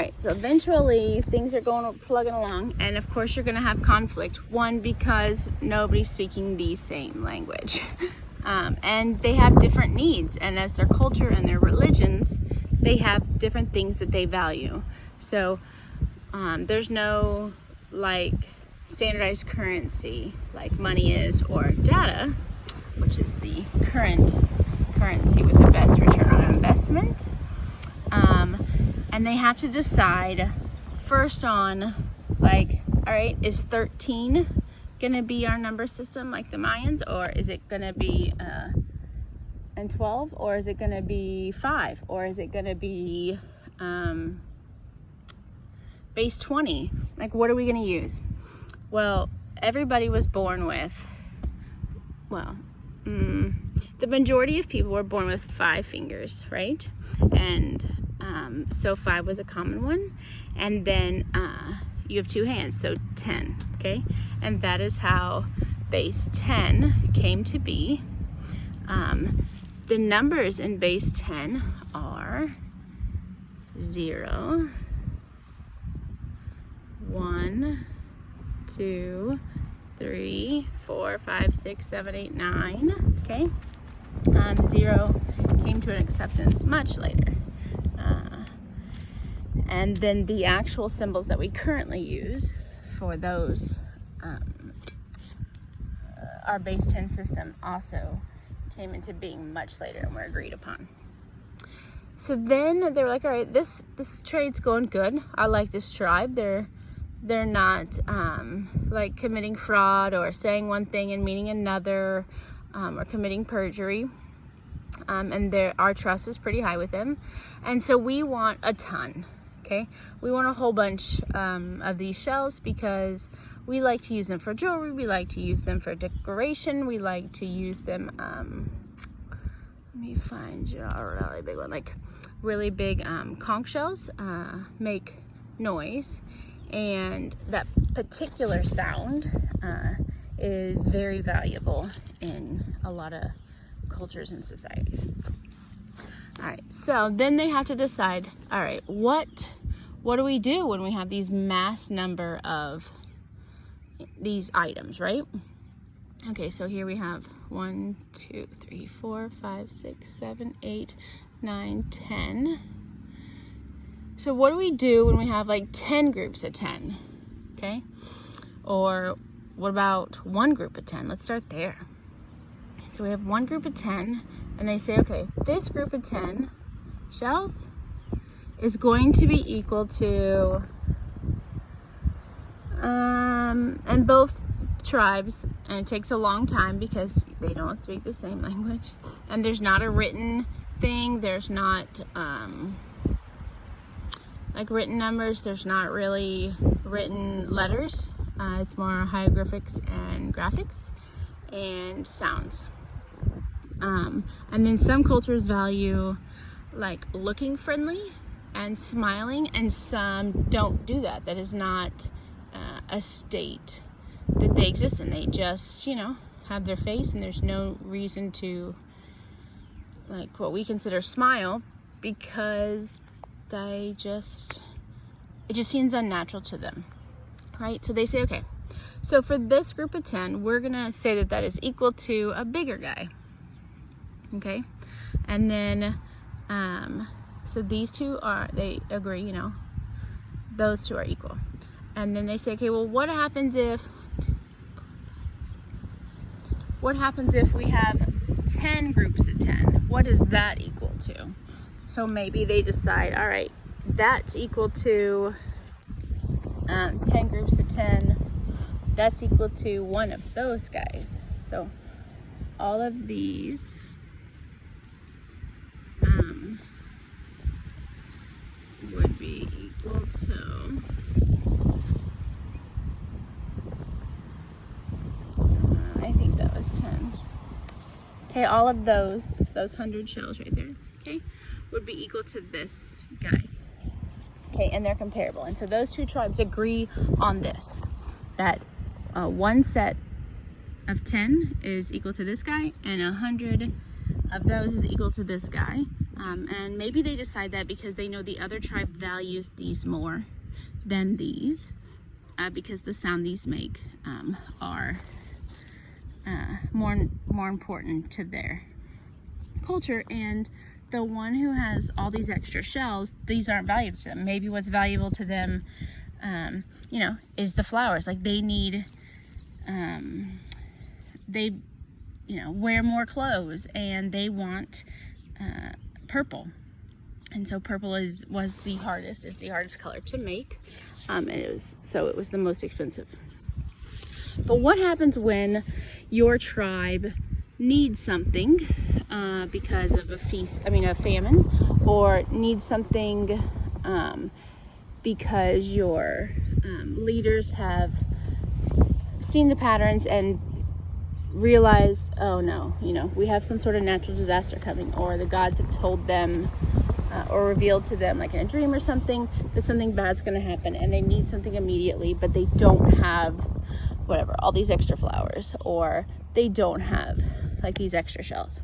Right, so eventually things are plugging along, and of course you're going to have conflict. One, because nobody's speaking the same language, and they have different needs, and as their culture and their religions, they have different things that they value. So there's no like standardized currency like money is, or data, which is the current currency with the best return on investment. And they have to decide first on, like, all right, is 13 gonna be our number system like the Mayans, or is it gonna be and 12, or is it gonna be 5, or is it gonna be base 20? Like, what are we gonna use? Well, everybody was born with, well, the majority of people were born with 5 fingers, right? And so 5 was a common one, and then you have 2 hands, so 10, okay? And that is how base 10 came to be. The numbers in base 10 are 0, 1, 2, 3, 4, 5, 6, 7, 8, 9, okay? 0 came to an acceptance much later. And then the actual symbols that we currently use for those, our base 10 system also came into being much later and were agreed upon. So then they were like, all right, this trade's going good. I like this tribe. They're not like committing fraud or saying one thing and meaning another, or committing perjury. And our trust is pretty high with them. And so we want a ton. Okay, we want a whole bunch of these shells because we like to use them for jewelry, we like to use them for decoration, we like to use them, let me find you a really big one, like really big conch shells make noise, and that particular sound is very valuable in a lot of cultures and societies. All right, so then they have to decide, all right, what do we do when we have these mass number of these items, right? Okay, so here we have 1, 2, 3, 4, 5, 6, 7, 8, 9, 10. So what do we do when we have like 10 groups of 10, okay? Or what about one group of 10? Let's start there. So we have one group of 10, and they say, okay, this group of 10 shells is going to be equal to, and both tribes, and it takes a long time because they don't speak the same language, and there's not a written thing, there's not like written numbers, there's not really written letters, it's more hieroglyphics and graphics and sounds. And then some cultures value like looking friendly and smiling, and some don't do that. That is not a state that they exist in. They just, you know, have their face, and there's no reason to like what we consider smile, because it just seems unnatural to them, right? So they say, okay, so for this group of 10, we're gonna say that that is equal to a bigger guy, okay? And then so these two they agree, you know, those two are equal. And then they say, okay, well, what happens if we have 10 groups of 10? What is that equal to? So maybe they decide, all right, that's equal to 10 groups of 10. That's equal to one of those guys. So all of these would be equal to I think that was 10. Okay, all of those 100 shells right there, okay, would be equal to this guy. Okay, and they're comparable. And so those two tribes agree on this, that one set of 10 is equal to this guy, and 100 of those is equal to this guy. And maybe they decide that because they know the other tribe values these more than these, because the sound these make are more important to their culture. And the one who has all these extra shells, these aren't valuable to them. Maybe what's valuable to them, you know, is the flowers. Like they need, they, you know, wear more clothes, and they want purple. And so purple was the hardest color to make, and it was the most expensive. But what happens when your tribe needs something because of a famine, or needs something because your leaders have seen the patterns and realized, oh no, you know, we have some sort of natural disaster coming, or the gods have told them or revealed to them, like in a dream or something, that something bad's going to happen, and they need something immediately, but they don't have whatever, all these extra flowers, or they don't have like these extra shells.